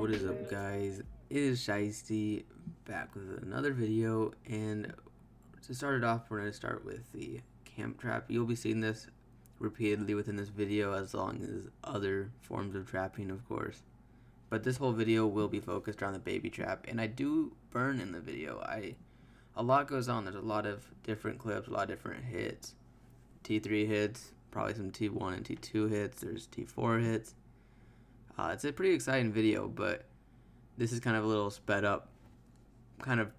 What is up, guys? It is Shiesty back with another video, and to start it off, we're going to start with the camp trap. You'll be seeing this repeatedly within this video, as long as other forms of trapping, of course. But this whole video will be focused around the baby trap, and I do burn in the video. A lot goes on. There's a lot of different clips, a lot of different hits. T3 hits, probably some T1 and T2 hits. There's T4 hits. It's a pretty exciting video, but this is kind of a little sped up, kind of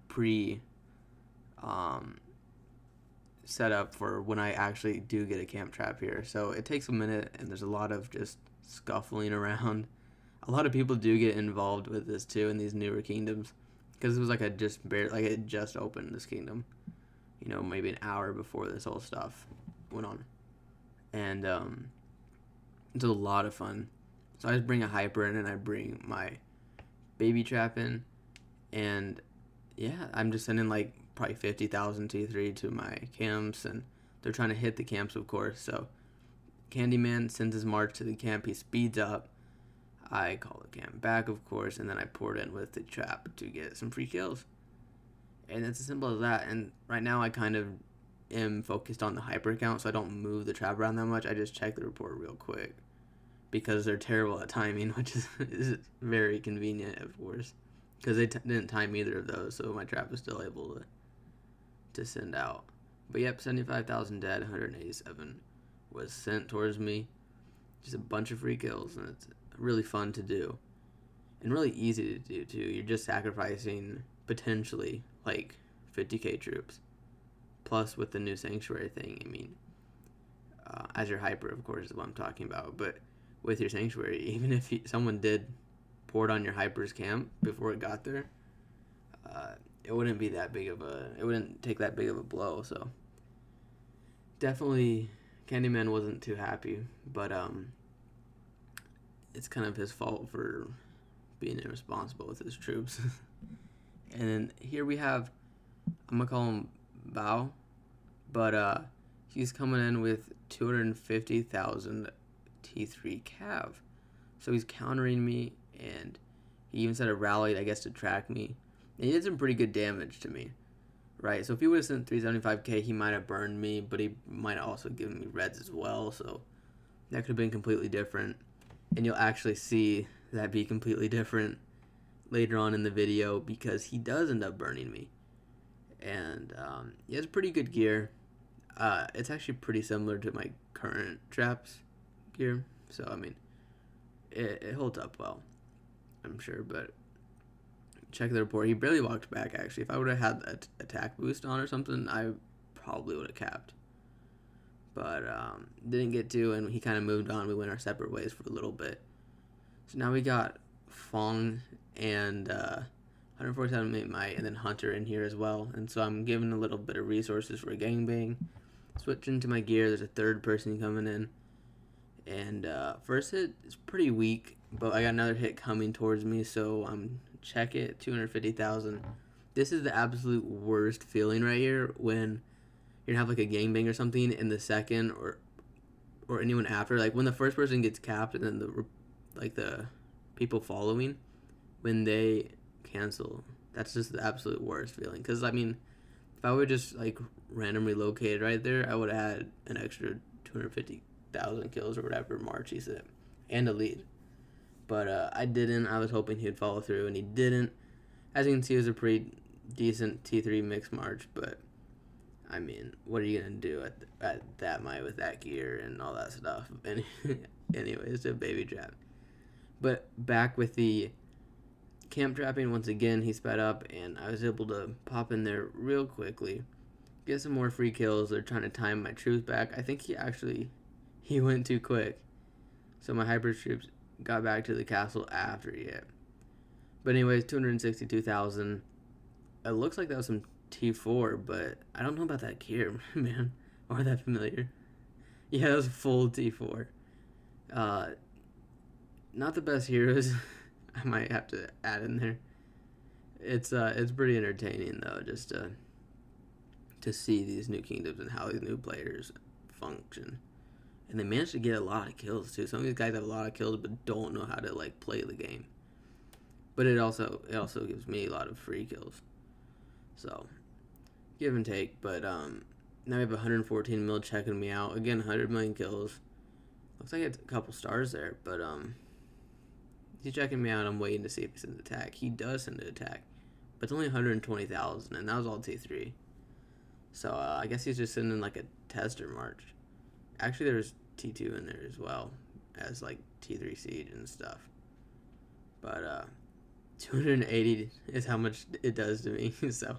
set up for when I actually do get a camp trap here. So it takes a minute, and there's a lot of just scuffling around. A lot of people do get involved with this too in these newer kingdoms, because it was like it just opened this kingdom, you know, maybe an hour before this whole stuff went on, and it's a lot of fun. So I just bring a hyper in, and I bring my baby trap in, and yeah, I'm just sending like probably 50,000 T3 to my camps, and they're trying to hit the camps, of course. So Candyman sends his march to the camp, he speeds up, I call the camp back, of course, and then I pour it in with the trap to get some free kills. And it's as simple as that. And right now I kind of am focused on the hyper count, so I don't move the trap around that much. I just check the report real quick, because they're terrible at timing, which is very convenient, of course, because they didn't time either of those, so my trap was still able to send out. But yep, 75,000 dead, 187 was sent towards me. Just a bunch of free kills, and it's really fun to do, and really easy to do too. You're just sacrificing potentially like 50k troops, plus with the new sanctuary thing, I mean, as your hyper, of course, is what I'm talking about, but with your sanctuary, even if someone did pour it on your hyper's camp before it got there, it wouldn't be that big of it wouldn't take that big of a blow. So definitely Candyman wasn't too happy, but it's kind of his fault for being irresponsible with his troops. And then here we have, I'm gonna call him Bao, but he's coming in with 250,000 T3 cav, so he's countering me, and he even set a rally, I guess, to track me, and he did some pretty good damage to me, right? So if he would have sent 375k, he might have burned me, but he might have also given me reds as well, so that could have been completely different, and you'll actually see that be completely different later on in the video, because he does end up burning me. And he has pretty good gear. It's actually pretty similar to my current traps gear, so I mean, it holds up well, I'm sure. But check the report, he barely walked back. Actually, if I would have had that attack boost on or something, I probably would have capped, but didn't get to, and he kind of moved on. We went our separate ways for a little bit. So now we got Fong and 147 might, and then Hunter in here as well, and so I'm giving a little bit of resources for a gangbang. Switching to my gear, there's a third person coming in, and first hit is pretty weak, but I got another hit coming towards me, so check it, 250,000. This is the absolute worst feeling right here, when you're gonna have like a gangbang or something in the second, or anyone after, like when the first person gets capped, and then the people following, when they cancel, that's just the absolute worst feeling. Because I mean, if I would just like randomly located right there, I would have had an extra 250,000 kills or whatever March he said, and a lead. But I didn't. I was hoping he'd follow through, and he didn't. As you can see, it was a pretty decent T3 mix March, but I mean, what are you gonna do at that might with that gear and all that stuff? And anyways, a baby trap. But back with the camp trapping, once again, he sped up, and I was able to pop in there real quickly, get some more free kills. They're trying to time my troops back. I think he went too quick, so my hyper troops got back to the castle after he hit. But anyways, 262,000. It looks like that was some T4, but I don't know about that gear, man, or that familiar. Yeah, that was full T4. Not the best heroes. I might have to add in there. It's pretty entertaining though, just to see these new kingdoms and how these new players function. And they managed to get a lot of kills too. Some of these guys have a lot of kills but don't know how to like play the game. But it also gives me a lot of free kills. So give and take. But now we have 114 mil checking me out. Again, 100 million kills. Looks like it's a couple stars there, but he's checking me out. I'm waiting to see if he sends attack. He does send an attack, but it's only 120,000, and that was all T3. So I guess he's just sending like a tester march. Actually, there's T2 in there as well as like T3 siege and stuff. But 280 is how much it does to me. So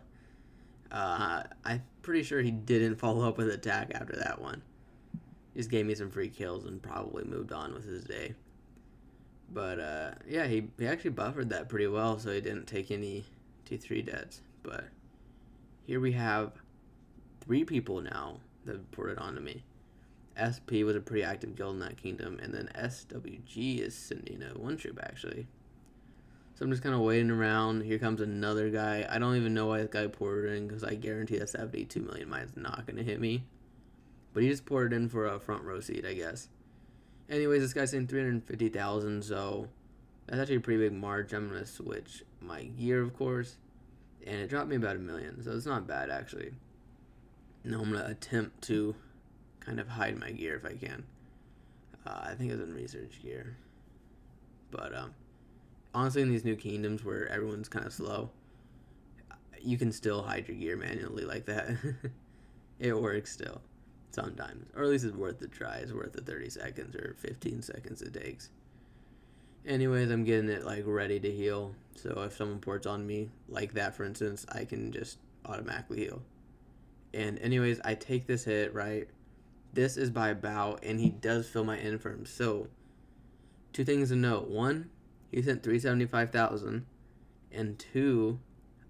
I'm pretty sure he didn't follow up with attack after that one. He just gave me some free kills and probably moved on with his day. But yeah, he actually buffered that pretty well, so he didn't take any T3 deaths. But here we have 3 people now that reported on to me. SP was a pretty active guild in that kingdom, and then SWG is sending a 1 troop actually. So I'm just kind of waiting around. Here comes another guy. I don't even know why this guy ported in, because I guarantee that 72 million mine is not going to hit me. But he just ported in for a front row seat, I guess. Anyways, this guy's saying 350,000, so that's actually a pretty big march. I'm going to switch my gear, of course. And it dropped me about 1 million, so it's not bad, actually. Now I'm going to attempt to kind of hide my gear if I can. I think it was in research gear. But honestly, in these new kingdoms where everyone's kind of slow, you can still hide your gear manually like that. It works still. Sometimes, or at least it's worth the try. It's worth the 30 seconds or 15 seconds it takes. Anyways, I'm getting it like ready to heal, so if someone ports on me like that, for instance, I can just automatically heal. And anyways, I take this hit, right? This is by Bao, and he does fill my infirm. So 2 things to note: 1, he sent 375,000, and 2,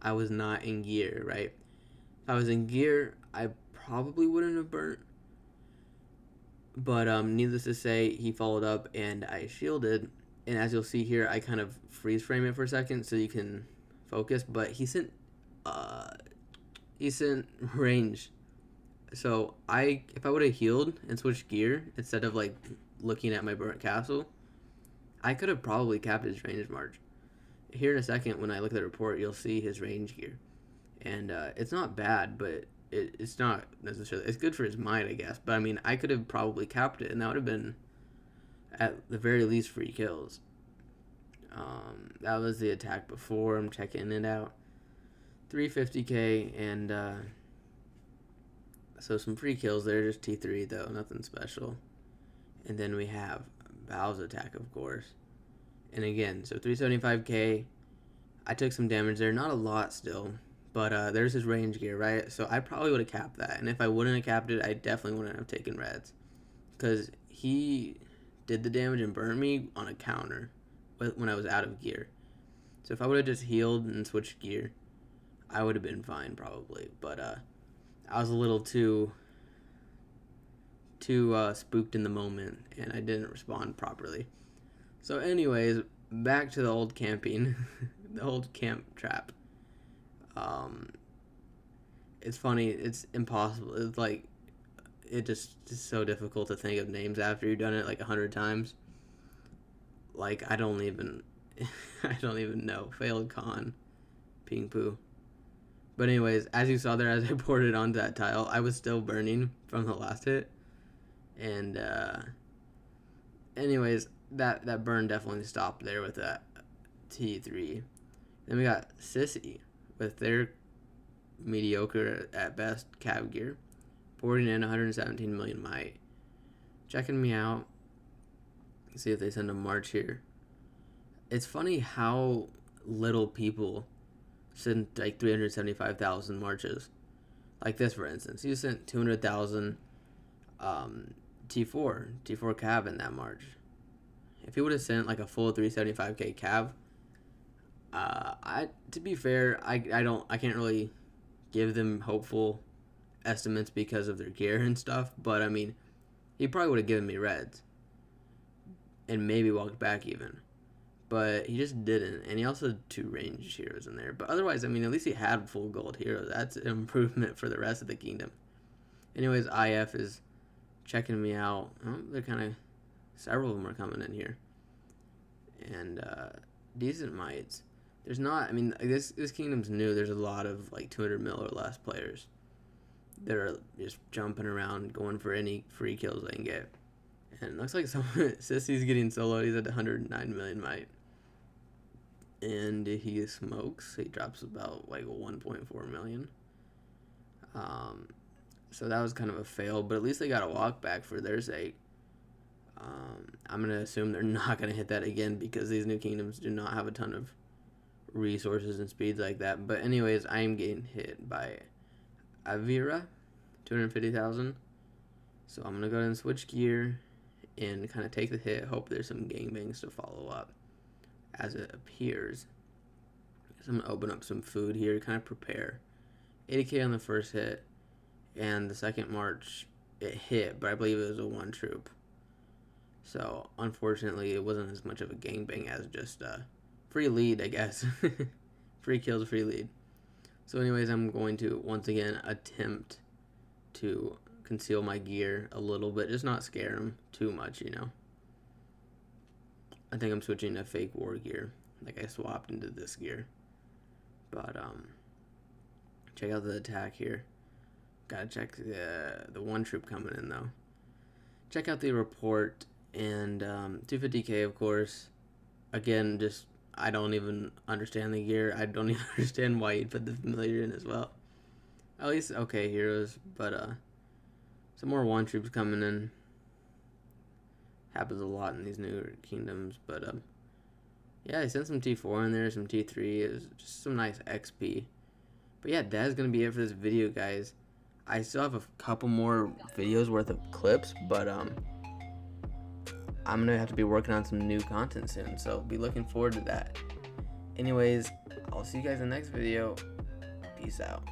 I was not in gear, right? If I was in gear, I probably wouldn't have burnt. But needless to say, he followed up and I shielded. And as you'll see here, I kind of freeze frame it for a second so you can focus. But he sent range. So if I would have healed and switched gear instead of like looking at my burnt castle, I could have probably capped his range march. Here in a second, when I look at the report, you'll see his range gear. And it's not bad, but it's not necessarily, it's good for his mind, I guess. But I mean, I could have probably capped it, and that would have been at the very least free kills. That was the attack before. I'm checking it out. 350k, and so some free kills there, just T3 though, nothing special. And then we have Bao's attack, of course. And again, so 375k. I took some damage there, not a lot still. But there's his range gear, right? So I probably would have capped that. And if I wouldn't have capped it, I definitely wouldn't have taken reds. Because he did the damage and burned me on a counter when I was out of gear. So if I would have just healed and switched gear, I would have been fine probably. But I was a little too spooked in the moment, and I didn't respond properly. So anyways, back to the old camping. The old camp trap. It's funny, it's impossible. It's like, it just is so difficult to think of names after you've done it like 100 times. Like, I don't even know. Failed con. Ping poo. But anyways, as you saw there, as I poured it onto that tile, I was still burning from the last hit. And anyways, that burn definitely stopped there with that T3. Then we got Sissy with their mediocre at best cab gear, pouring in 117 million might, checking me out. See if they send a march here. It's funny how little people send like 375,000 marches. Like this, for instance, you sent 200,000 T4 cab in that march. If you would have sent like a full 375k cab, to be fair, I can't really give them hopeful estimates because of their gear and stuff, but I mean, he probably would have given me reds and maybe walked back even, but he just didn't. And he also had 2 ranged heroes in there, but otherwise, I mean, at least he had full gold heroes. That's an improvement for the rest of the kingdom. Anyways, IF is checking me out. Oh, they're kind of, several of them are coming in here, and decent mites. there's not. I mean, this kingdom's new. There's a lot of like 200 mil or less players that are just jumping around, going for any free kills they can get. And it looks like Sissy's getting soloed. He's at 109 million might. And he smokes. He drops about like 1.4 million. So that was kind of a fail, but at least they got a walk back for their sake. I'm going to assume they're not going to hit that again because these new kingdoms do not have a ton of resources and speeds like that. But anyways, I am getting hit by Avira, 250,000. So I'm going to go ahead and switch gear and kind of take the hit. Hope there's some gangbangs to follow up as it appears. So I'm going to open up some food here, kind of prepare. 80k on the first hit, and the second march it hit, but I believe it was a one troop. So unfortunately it wasn't as much of a gangbang as just a free lead, I guess. Free kills, free lead. So anyways, I'm going to once again attempt to conceal my gear a little bit, just not scare him too much, you know. I think I'm switching to fake war gear, like I swapped into this gear. But check out the attack here. Gotta check the one troop coming in though. Check out the report, and 250k of course. Again, just I don't even understand the gear. I don't even understand why you'd put the familiar in as well. At least okay heroes, but some more one troops coming in. Happens a lot in these new kingdoms, but yeah, I sent some T4 in there, some T3. It was just some nice XP. But yeah, that's gonna be it for this video, guys. I still have a couple more videos worth of clips, but I'm gonna have to be working on some new content soon, so be looking forward to that. Anyways, I'll see you guys in the next video. Peace out.